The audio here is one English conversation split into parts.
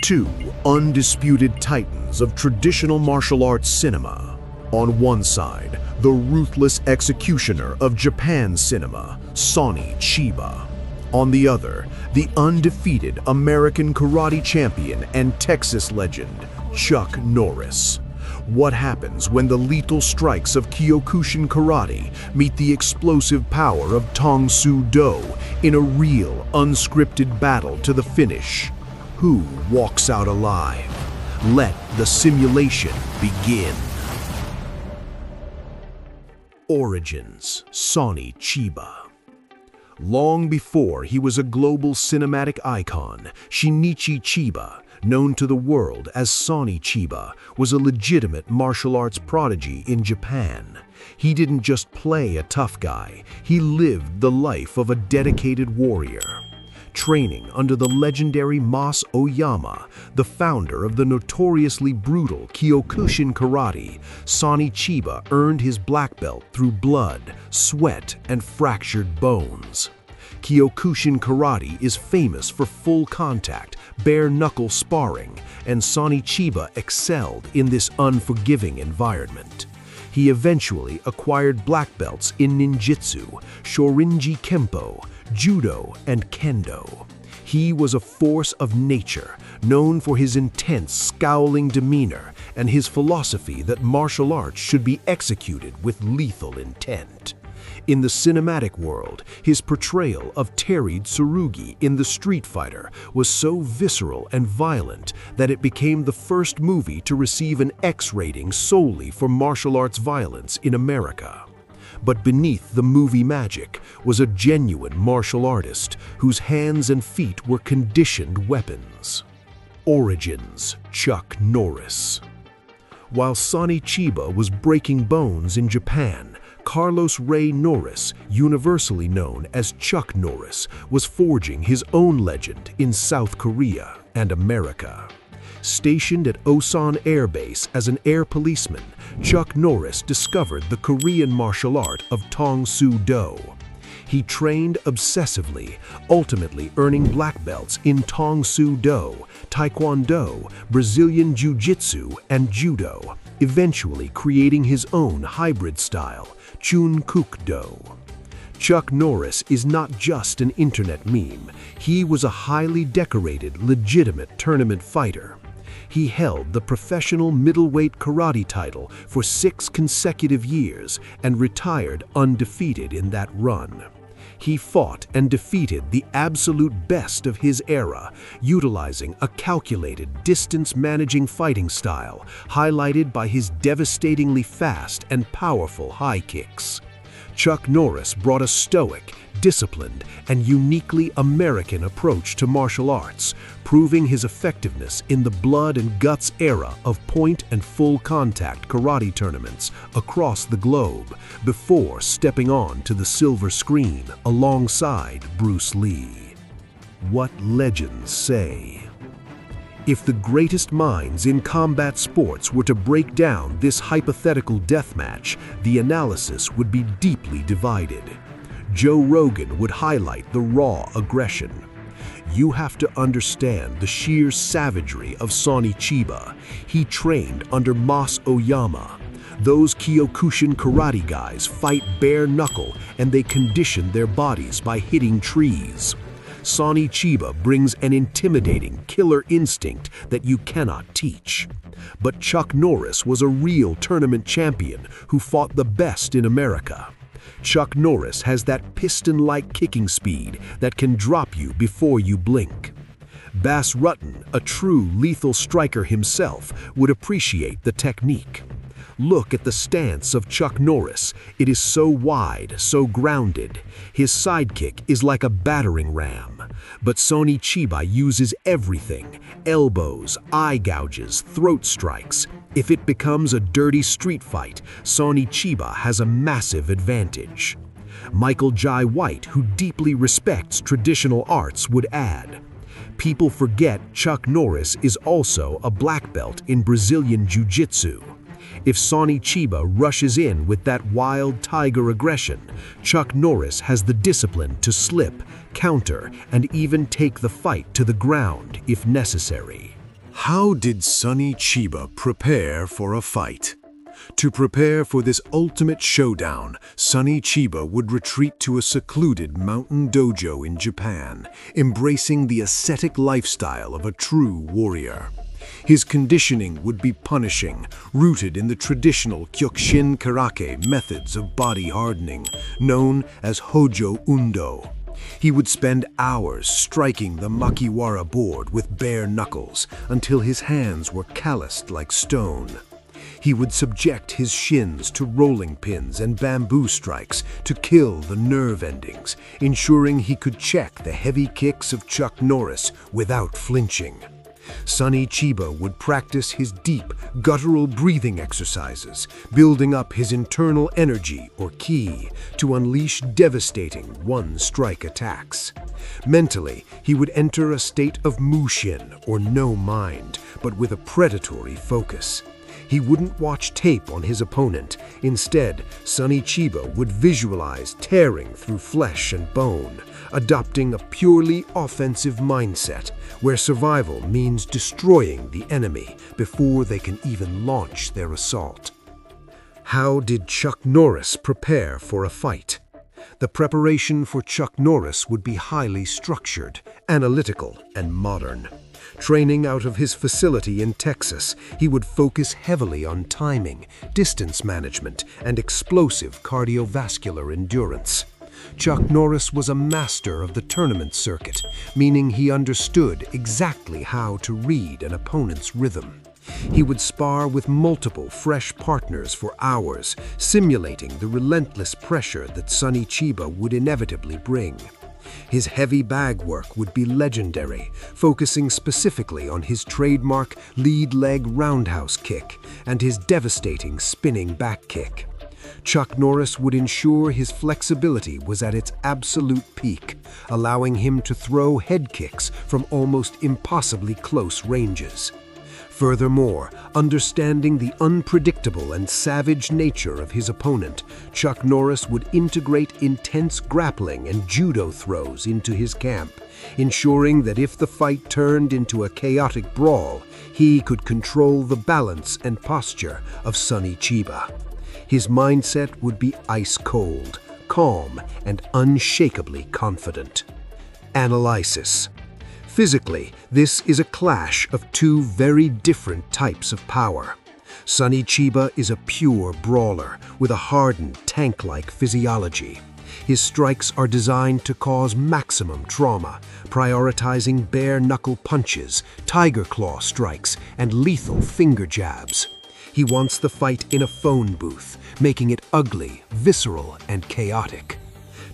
Two undisputed titans of traditional martial arts cinema. On one side, the ruthless executioner of Japan's cinema, Sonny Chiba. On the other, the undefeated American karate champion and Texas legend, Chuck Norris. What happens when the lethal strikes of Kyokushin Karate meet the explosive power of Tang Soo Do in a real, unscripted battle to the finish? Who walks out alive? Let the simulation begin. Origins: Sonny Chiba. Long before he was a global cinematic icon, Shinichi Chiba, known to the world as Sonny Chiba, was a legitimate martial arts prodigy in Japan. He didn't just play a tough guy, he lived the life of a dedicated warrior. Training under the legendary MAS Oyama, the founder of the notoriously brutal Kyokushin Karate, Sonny Chiba earned his black belt through blood, sweat, and fractured bones. Kyokushin Karate is famous for full contact, bare-knuckle sparring, and Sonny Chiba excelled in this unforgiving environment. He eventually acquired black belts in ninjutsu, shorinji kempo, judo, and kendo. He was a force of nature, known for his intense, scowling demeanor and his philosophy that martial arts should be executed with lethal intent. In the cinematic world, his portrayal of Terry Tsurugi in The Street Fighter was so visceral and violent that it became the first movie to receive an X rating solely for martial arts violence in America. But beneath the movie magic was a genuine martial artist whose hands and feet were conditioned weapons. Origins: Chuck Norris. While Sonny Chiba was breaking bones in Japan, Carlos Ray Norris, universally known as Chuck Norris, was forging his own legend in South Korea and America. Stationed at Osan Air Base as an air policeman, Chuck Norris discovered the Korean martial art of Tang Soo Do. He trained obsessively, ultimately earning black belts in Tang Soo Do, Taekwondo, Brazilian Jiu-Jitsu, and Judo, eventually creating his own hybrid style, CHUCK Do. Chuck Norris is not just an internet meme. He was a highly decorated, legitimate tournament fighter. He held the professional middleweight karate title for 6 consecutive years and retired undefeated in that run. He fought and defeated the absolute best of his era, utilizing a calculated, distance-managing fighting style, highlighted by his devastatingly fast and powerful high kicks. Chuck Norris brought a stoic, disciplined, and uniquely American approach to martial arts, proving his effectiveness in the blood and guts era of point and full contact karate tournaments across the globe before stepping on to the silver screen alongside Bruce Lee. What legends say? If the greatest minds in combat sports were to break down this hypothetical deathmatch, the analysis would be deeply divided. Joe Rogan would highlight the raw aggression. You have to understand the sheer savagery of Sonny Chiba. He trained under MAS Oyama. Those Kyokushin karate guys fight bare knuckle and they condition their bodies by hitting trees. Sonny Chiba brings an intimidating killer instinct that you cannot teach. But Chuck Norris was a real tournament champion who fought the best in America. Chuck Norris has that piston-like kicking speed that can drop you before you blink. Bas Rutten, a true lethal striker himself, would appreciate the technique. Look at the stance of Chuck Norris. It is so wide, so grounded. His sidekick is like a battering ram. But Sonny Chiba uses everything: elbows, eye gouges, throat strikes. If it becomes a dirty street fight, Sonny Chiba has a massive advantage. Michael Jai White, who deeply respects traditional arts, would add, "People forget Chuck Norris is also a black belt in Brazilian Jiu-Jitsu. If Sonny Chiba rushes in with that wild tiger aggression, Chuck Norris has the discipline to slip, counter, and even take the fight to the ground if necessary." How did Sonny Chiba prepare for a fight? To prepare for this ultimate showdown, Sonny Chiba would retreat to a secluded mountain dojo in Japan, embracing the ascetic lifestyle of a true warrior. His conditioning would be punishing, rooted in the traditional KYOKUSHIN Karate methods of body hardening, known as Hojo Undo. He would spend hours striking the makiwara board with bare knuckles until his hands were calloused like stone. He would subject his shins to rolling pins and bamboo strikes to kill the nerve endings, ensuring he could check the heavy kicks of Chuck Norris without flinching. Sonny Chiba would practice his deep, guttural breathing exercises, building up his internal energy or ki to unleash devastating one-strike attacks. Mentally, he would enter a state of mushin or no mind, but with a predatory focus. He wouldn't watch tape on his opponent. Instead, Sonny Chiba would visualize tearing through flesh and bone, adopting a purely offensive mindset where survival means destroying the enemy before they can even launch their assault. How did Chuck Norris prepare for a fight? The preparation for Chuck Norris would be highly structured, analytical, and modern. Training out of his facility in Texas, he would focus heavily on timing, distance management, and explosive cardiovascular endurance. Chuck Norris was a master of the tournament circuit, meaning he understood exactly how to read an opponent's rhythm. He would spar with multiple fresh partners for hours, simulating the relentless pressure that Sonny Chiba would inevitably bring. His heavy bag work would be legendary, focusing specifically on his trademark lead leg roundhouse kick and his devastating spinning back kick. Chuck Norris would ensure his flexibility was at its absolute peak, allowing him to throw head kicks from almost impossibly close ranges. Furthermore, understanding the unpredictable and savage nature of his opponent, Chuck Norris would integrate intense grappling and judo throws into his camp, ensuring that if the fight turned into a chaotic brawl, he could control the balance and posture of Sonny Chiba. His mindset would be ice cold, calm, and unshakably confident. Analysis. Physically, this is a clash of two very different types of power. Sonny Chiba is a pure brawler with a hardened, tank-like physiology. His strikes are designed to cause maximum trauma, prioritizing bare-knuckle punches, tiger claw strikes, and lethal finger jabs. He wants the fight in a phone booth, making it ugly, visceral, and chaotic.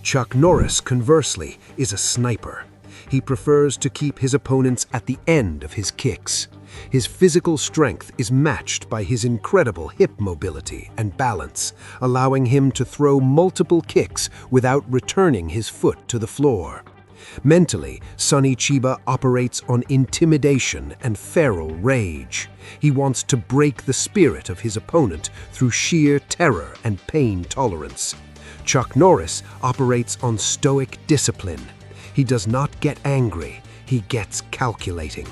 Chuck Norris, conversely, is a sniper. He prefers to keep his opponents at the end of his kicks. His physical strength is matched by his incredible hip mobility and balance, allowing him to throw multiple kicks without returning his foot to the floor. Mentally, Sonny Chiba operates on intimidation and feral rage. He wants to break the spirit of his opponent through sheer terror and pain tolerance. Chuck Norris operates on stoic discipline. He does not get angry, he gets calculating.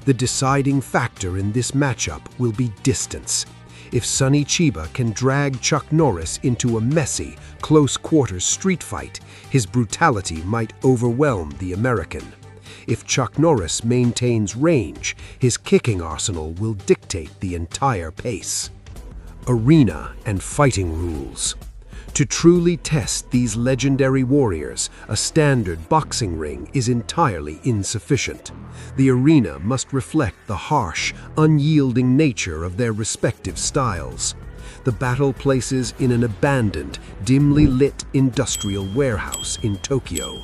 The deciding factor in this matchup will be distance. If Sonny Chiba can drag Chuck Norris into a messy, close-quarters street fight, his brutality might overwhelm the American. If Chuck Norris maintains range, his kicking arsenal will dictate the entire pace. Arena and fighting rules. To truly test these legendary warriors, a standard boxing ring is entirely insufficient. The arena must reflect the harsh, unyielding nature of their respective styles. The battle places in an abandoned, dimly lit industrial warehouse in Tokyo.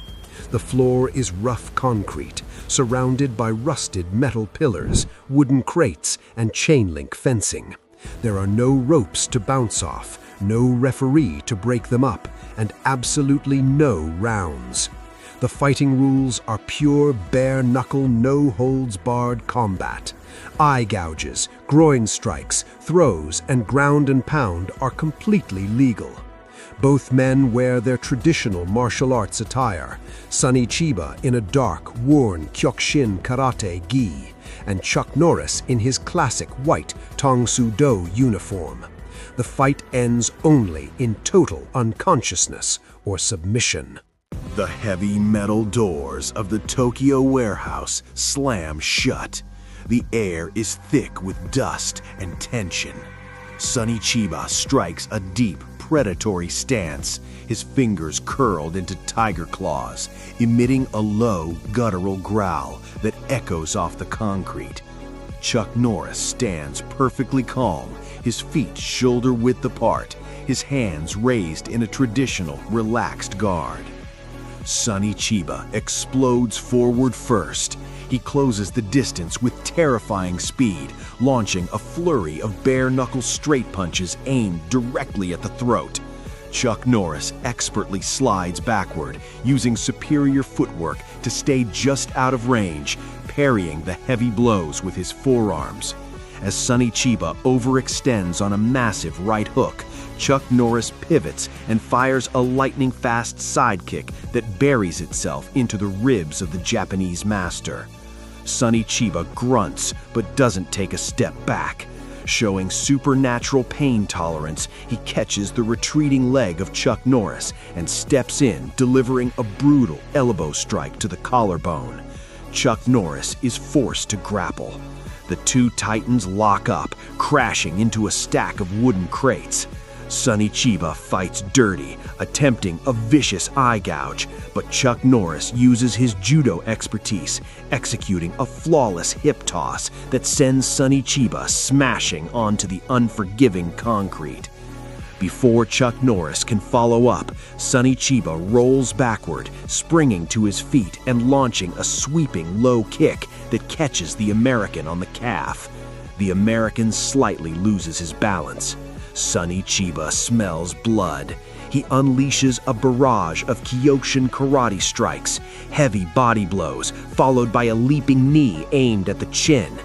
The floor is rough concrete, surrounded by rusted metal pillars, wooden crates, and chain-link fencing. There are no ropes to bounce off, no referee to break them up, and absolutely no rounds. The fighting rules are pure bare-knuckle, no-holds-barred combat. Eye gouges, groin strikes, throws, and ground and pound are completely legal. Both men wear their traditional martial arts attire, Sonny Chiba in a dark, worn KYOKUSHIN Karate gi, and Chuck Norris in his classic white Tang Soo Do uniform. The fight ends only in total unconsciousness or submission. The heavy metal doors of the Tokyo warehouse slam shut. The air is thick with dust and tension. Sonny Chiba strikes a deep, predatory stance, his fingers curled into tiger claws, emitting a low, guttural growl that echoes off the concrete. Chuck Norris stands perfectly calm, his feet shoulder-width apart, his hands raised in a traditional, relaxed guard. Sonny Chiba explodes forward first. He closes the distance with terrifying speed, launching a flurry of bare-knuckle straight punches aimed directly at the throat. Chuck Norris expertly slides backward, using superior footwork to stay just out of range, parrying the heavy blows with his forearms. As Sonny Chiba overextends on a massive right hook, Chuck Norris pivots and fires a lightning-fast sidekick that buries itself into the ribs of the Japanese master. Sonny Chiba grunts but doesn't take a step back. Showing supernatural pain tolerance, he catches the retreating leg of Chuck Norris and steps in, delivering a brutal elbow strike to the collarbone. Chuck Norris is forced to grapple. The two titans lock up, crashing into a stack of wooden crates. Sonny Chiba fights dirty, attempting a vicious eye gouge, but Chuck Norris uses his judo expertise, executing a flawless hip toss that sends Sonny Chiba smashing onto the unforgiving concrete. Before Chuck Norris can follow up, Sonny Chiba rolls backward, springing to his feet and launching a sweeping low kick that catches the American on the calf. The American slightly loses his balance. Sonny Chiba smells blood. He unleashes a barrage of KYOKUSHIN karate strikes, heavy body blows, followed by a leaping knee aimed at the chin.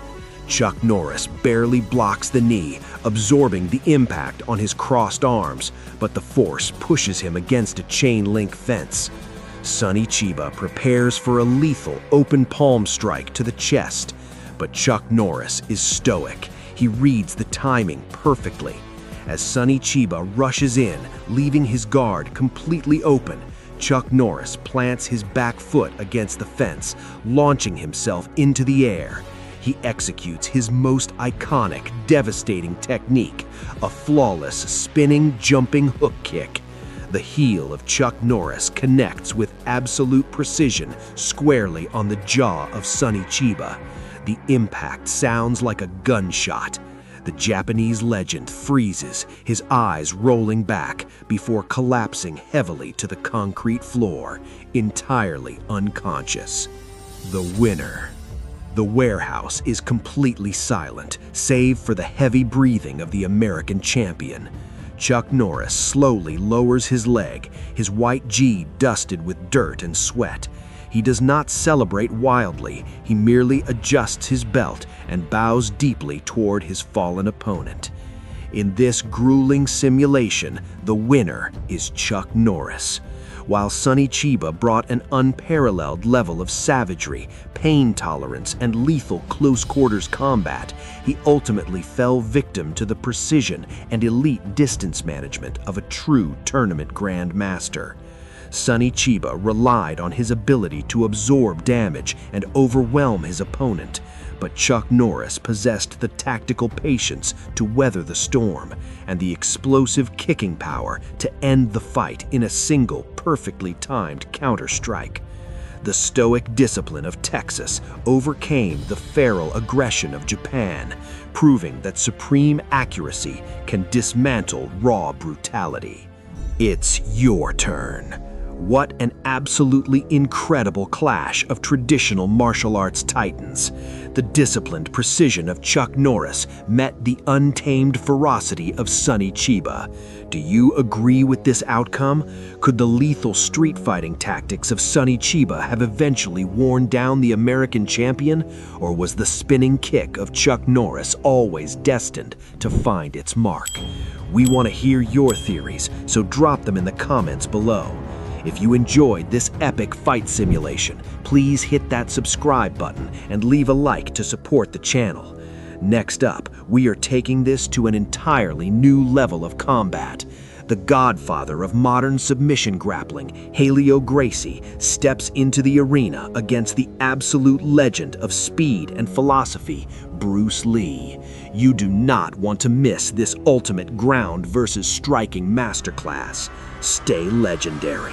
Chuck Norris barely blocks the knee, absorbing the impact on his crossed arms, but the force pushes him against a chain-link fence. Sonny Chiba prepares for a lethal open palm strike to the chest, but Chuck Norris is stoic. He reads the timing perfectly. As Sonny Chiba rushes in, leaving his guard completely open, Chuck Norris plants his back foot against the fence, launching himself into the air. He executes his most iconic, devastating technique, a flawless spinning, jumping hook kick. The heel of Chuck Norris connects with absolute precision squarely on the jaw of Sonny Chiba. The impact sounds like a gunshot. The Japanese legend freezes, his eyes rolling back before collapsing heavily to the concrete floor, entirely unconscious. The winner. The warehouse is completely silent, save for the heavy breathing of the American champion. Chuck Norris slowly lowers his leg, his white gi dusted with dirt and sweat. He does not celebrate wildly, he merely adjusts his belt and bows deeply toward his fallen opponent. In this grueling simulation, the winner is Chuck Norris. While Sonny Chiba brought an unparalleled level of savagery, pain tolerance, and lethal close-quarters combat, he ultimately fell victim to the precision and elite distance management of a true tournament grandmaster. Sonny Chiba relied on his ability to absorb damage and overwhelm his opponent, but Chuck Norris possessed the tactical patience to weather the storm and the explosive kicking power to end the fight in a single, perfectly timed counter-strike. The stoic discipline of Texas overcame the feral aggression of Japan, proving that supreme accuracy can dismantle raw brutality. It's your turn. What an absolutely incredible clash of traditional martial arts titans. The disciplined precision of Chuck Norris met the untamed ferocity of Sonny Chiba. Do you agree with this outcome? Could the lethal street fighting tactics of Sonny Chiba have eventually worn down the American champion? Or was the spinning kick of Chuck Norris always destined to find its mark? We want to hear your theories, so drop them in the comments below. If you enjoyed this epic fight simulation, please hit that subscribe button and leave a like to support the channel. Next up, we are taking this to an entirely new level of combat. The godfather of modern submission grappling, Helio Gracie, steps into the arena against the absolute legend of speed and philosophy, Bruce Lee. You do not want to miss this ultimate ground versus striking masterclass. Stay legendary.